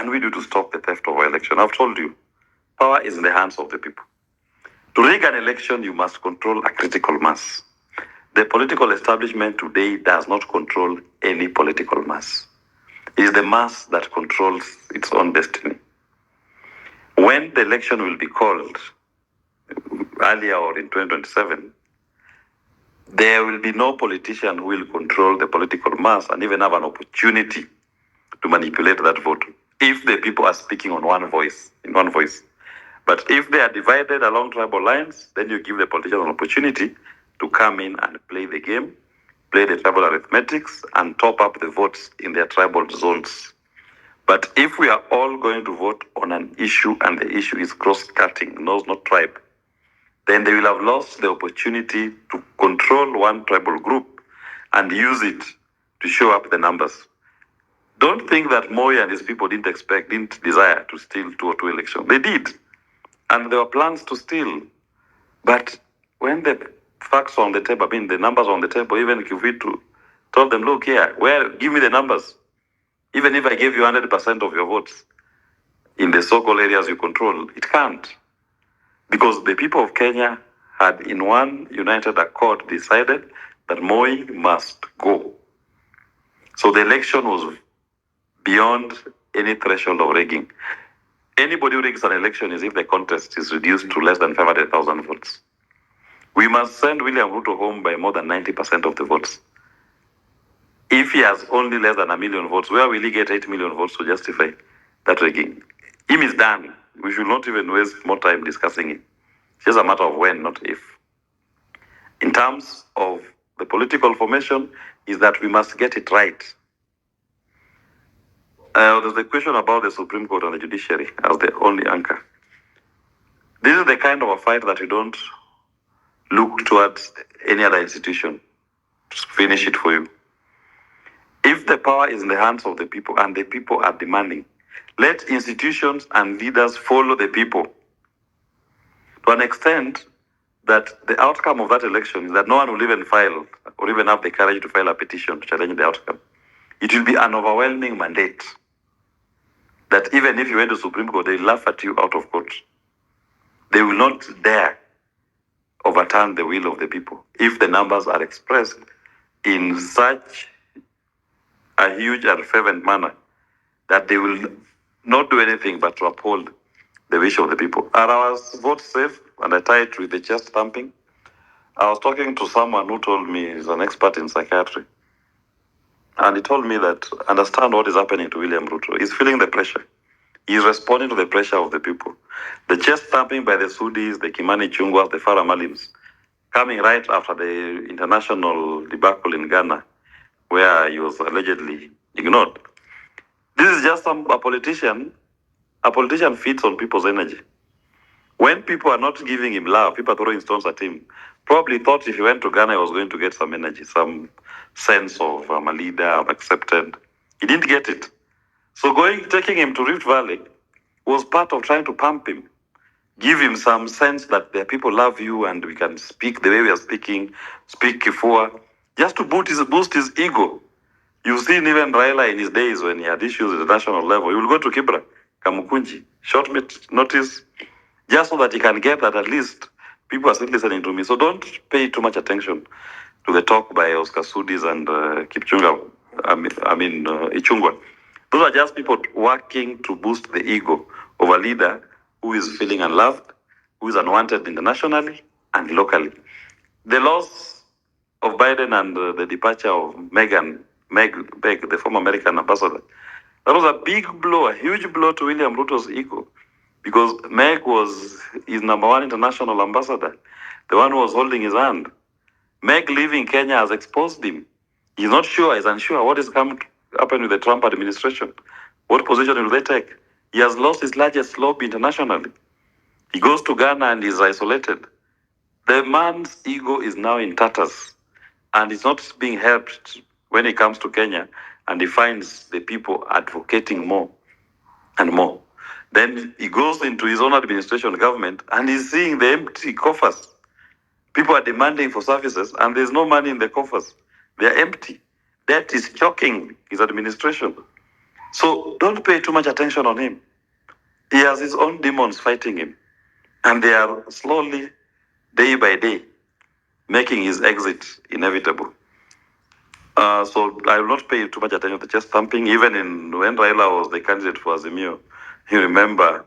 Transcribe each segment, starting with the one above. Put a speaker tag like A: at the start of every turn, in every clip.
A: can we do to stop the theft of our election? I've told you, power is in the hands of the people. To rig an election, you must control a critical mass. The political establishment today does not control any political mass. It is the mass that controls its own destiny. When the election will be called, earlier or in 2027, there will be no politician who will control the political mass and even have an opportunity to manipulate that vote if the people are speaking on one voice, in one voice. But if they are divided along tribal lines, then you give the politician an opportunity to come in and play the game, play the tribal arithmetics, and top up the votes in their tribal zones. But if we are all going to vote on an issue and the issue is cross-cutting, knows not tribe, then they will have lost the opportunity to control one tribal group and use it to show up the numbers. Don't think that Moi and his people didn't desire to steal 202 elections. They did. And there were plans to steal. But when the facts on the table, the numbers on the table, even if we told them, look here, give me the numbers. Even if I gave you 100% of your votes in the so-called areas you control, it can't. Because the people of Kenya had in one united accord decided that Moi must go. So the election was beyond any threshold of rigging. Anybody who rigs an election is if the contest is reduced to less than 500,000 votes. We must send William Ruto home by more than 90% of the votes. If he has only less than 1 million votes, where will he get 8 million votes to justify that rigging? Him is done. We should not even waste more time discussing it. It's just a matter of when, not if. In terms of the political formation, is that we must get it right. There's the question about the Supreme Court and the judiciary as the only anchor. This is the kind of a fight that you don't look towards any other institution to finish it for you. If the power is in the hands of the people and the people are demanding, let institutions and leaders follow the people to an extent that the outcome of that election is that no one will even file or even have the courage to file a petition to challenge the outcome. It will be an overwhelming mandate that even if you went to Supreme Court, they laugh at you out of court. They will not dare overturn the will of the people if the numbers are expressed in such a huge and fervent manner that they will not do anything but to uphold the wish of the people. Are our votes safe? And I tie it with the chest thumping. I was talking to someone who told me he's an expert in psychiatry. And he told me that understand what is happening to William Ruto. He's feeling the pressure. He's responding to the pressure of the people. The chest thumping by the Sudis, the Kimani Chungwas, the Farah Malims, coming right after the international debacle in Ghana, where he was allegedly ignored. This is just a politician. A politician feeds on people's energy. When people are not giving him love, people are throwing stones at him. Probably thought if he went to Ghana, he was going to get some energy, some sense of I'm a leader, I'm accepted. He didn't get it. So taking him to Rift Valley was part of trying to pump him, give him some sense that the people love you and we can speak the way we are speaking, speak Kifua, just to boost his ego. You've seen even Raila in his days when he had issues at the national level. He will go to Kibra, Kamukunji, short notice, just so that he can get that at least people are still listening to me. So don't pay too much attention to the talk by Oscar Sudis and Ichungwa. Those are just people working to boost the ego of a leader who is feeling unloved, who is unwanted internationally and locally. The loss of Biden and the departure of Meg, the former American ambassador, that was a big blow, a huge blow to William Ruto's ego. Because Meg was his number one international ambassador, the one who was holding his hand. Meg leaving Kenya has exposed him. He's not sure, he's unsure what is going to happen with the Trump administration. What position will they take? He has lost his largest lobby internationally. He goes to Ghana and is isolated. The man's ego is now in tatters. And it's not being helped when he comes to Kenya and he finds the people advocating more and more. Then he goes into his own administration government and he's seeing the empty coffers. People are demanding for services and there's no money in the coffers. They're empty. That is choking his administration. So don't pay too much attention on him. He has his own demons fighting him, and they are slowly, day by day, making his exit inevitable. So I will not pay too much attention to chest thumping. Even when Raila was the candidate for Azimio, you remember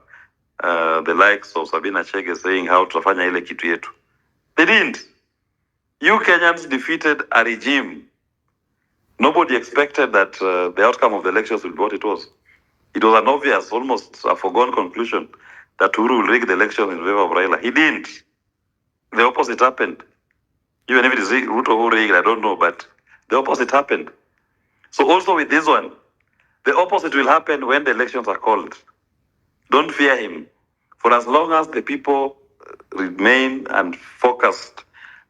A: the likes of Sabina Chege saying how tutafanya ile kitu yetu. They didn't. You Kenyans defeated a regime. Nobody expected that the outcome of the elections will be what it was. It was an obvious, almost a foregone conclusion that Uhuru will rig the election in favor of Raila. He didn't. The opposite happened. Even if it is Ruto who rigged, I don't know, but the opposite happened. So also with this one, the opposite will happen when the elections are called. Don't fear him. For as long as the people remain and focused,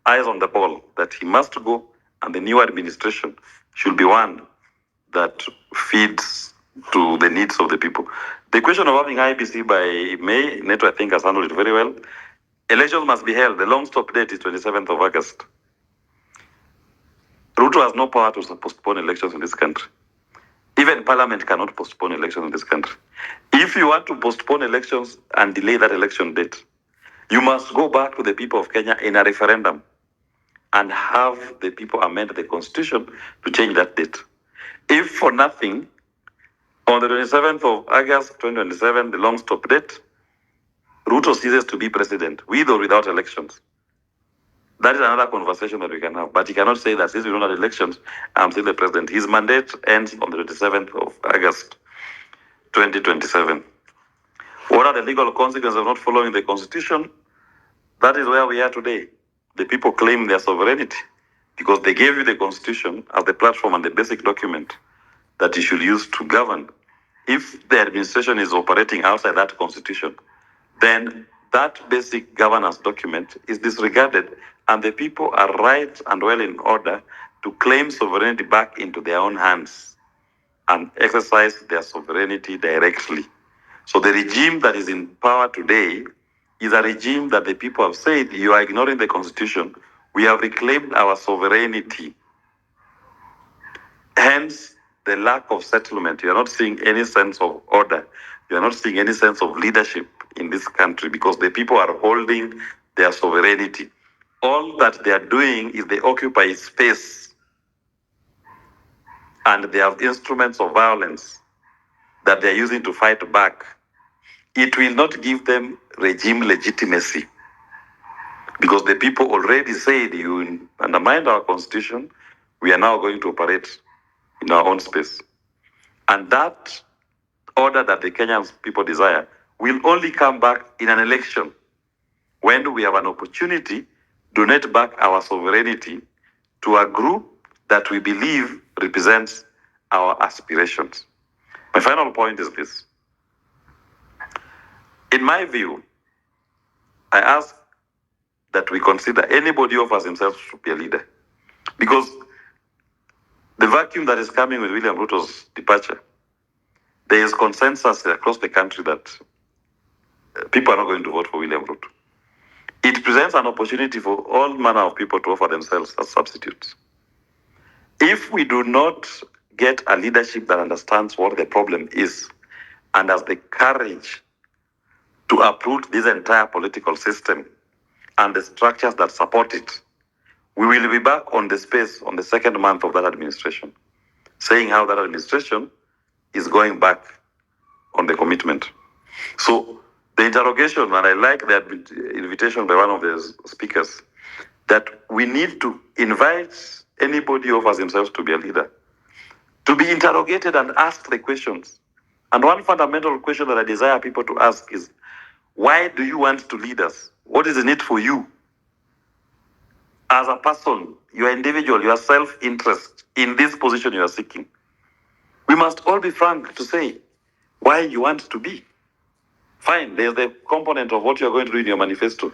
A: eyes on the ball, that he must go and the new administration should be one that feeds to the needs of the people. The question of having IBC by May, NATO I think has handled it very well. Elections must be held. The long stop date is 27th of August. Ruto has no power to postpone elections in this country. Even parliament cannot postpone elections in this country. If you want to postpone elections and delay that election date, you must go back to the people of Kenya in a referendum and have the people amend the constitution to change that date. If for nothing, on the 27th of August 2027, the long stop date, Ruto ceases to be president, with or without elections. That is another conversation that we can have. But he cannot say that since we don't have elections, I'm still the president. His mandate ends on the 27th of August 2027. What are the legal consequences of not following the constitution? That is where we are today. The people claim their sovereignty because they gave you the constitution as the platform and the basic document that you should use to govern. If the administration is operating outside that constitution, then that basic governance document is disregarded, and the people are right and well in order to claim sovereignty back into their own hands and exercise their sovereignty directly. So the regime that is in power today is a regime that the people have said, you are ignoring the constitution. We have reclaimed our sovereignty. Hence, the lack of settlement. You are not seeing any sense of order. You are not seeing any sense of leadership in this country because the people are holding their sovereignty. All that they are doing is they occupy space and they have instruments of violence that they are using to fight back. It will not give them regime legitimacy because the people already said you undermined our constitution. We are now going to operate in our own space. And that order that the Kenyan people desire will only come back in an election when we have an opportunity to donate back our sovereignty to a group that we believe represents our aspirations. My final point is this. In my view, I ask that we consider anybody who offers himself to be a leader. Because the vacuum that is coming with William Ruto's departure, there is consensus across the country that people are not going to vote for William Ruto. It presents an opportunity for all manner of people to offer themselves as substitutes. If we do not get a leadership that understands what the problem is and has the courage to uproot this entire political system and the structures that support it, we will be back on the space on the second month of that administration, saying how that administration is going back on the commitment. So the interrogation, and I like that invitation by one of the speakers, that we need to invite anybody who offers himself to be a leader to be interrogated and ask the questions. And one fundamental question that I desire people to ask is, why do you want to lead us? What is in it for you? As a person, your individual, your self-interest in this position you are seeking. We must all be frank to say why you want to be. Fine, there's the component of what you're going to do in your manifesto.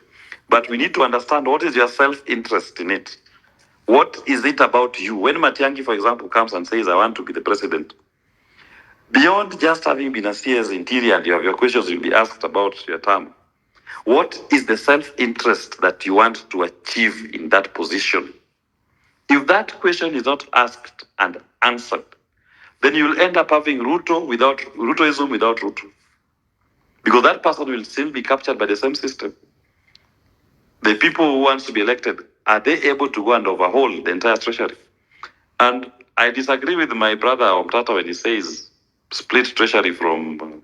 A: But we need to understand what is your self-interest in it. What is it about you? When Matiang'i, for example, comes and says, I want to be the president, beyond just having been a CS interior and you have your questions you'll be asked about your term, what is the self-interest that you want to achieve in that position? If that question is not asked and answered, then you'll end up having Rutoism without Ruto. Because that person will still be captured by the same system. The people who want to be elected, are they able to go and overhaul the entire treasury? And I disagree with my brother Omtata when he says split treasury from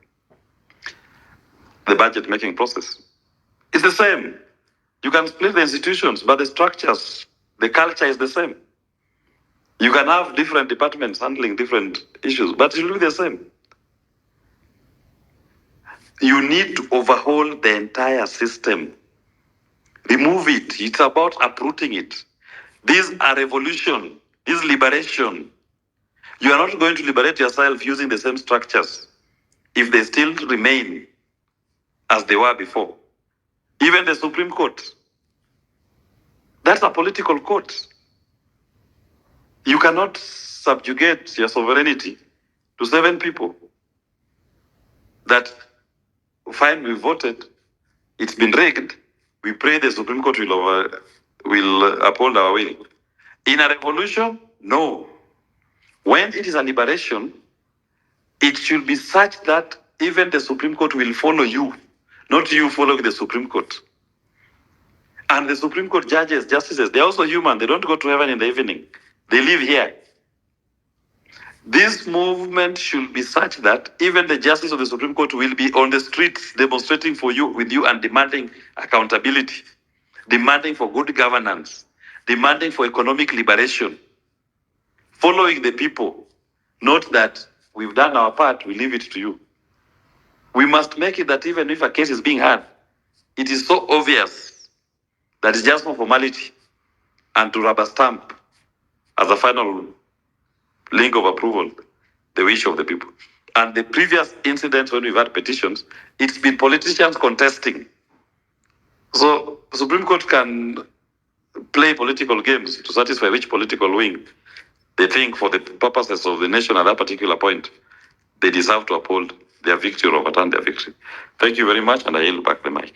A: the budget making process. It's the same. You can split the institutions, but the structures, the culture is the same. You can have different departments handling different issues, but it will be the same. You need to overhaul the entire system. Remove it. It's about uprooting it. These are revolution. This is liberation. You are not going to liberate yourself using the same structures if they still remain as they were before. Even the Supreme Court, that's a political court. You cannot subjugate your sovereignty to 7 people that, fine, we voted, it's been rigged, we pray the Supreme Court will uphold our will. In a revolution, no. When it is a liberation, it should be such that even the Supreme Court will follow you, not you following the Supreme Court. And the Supreme Court judges, justices, they're also human. They don't go to heaven in the evening. They live here. This movement should be such that even the justice of the Supreme Court will be on the streets demonstrating with you and demanding accountability, demanding for good governance, demanding for economic liberation, following the people, not that we've done our part, we leave it to you. We must make it that even if a case is being heard, it is so obvious that it's just for formality and to rubber stamp as a final link of approval, the wish of the people. And the previous incidents when we've had petitions, it's been politicians contesting. So the Supreme Court can play political games to satisfy which political wing they think for the purposes of the nation at that particular point, they deserve to uphold their victory or overturn their victory. Thank you very much, and I yield back the mic.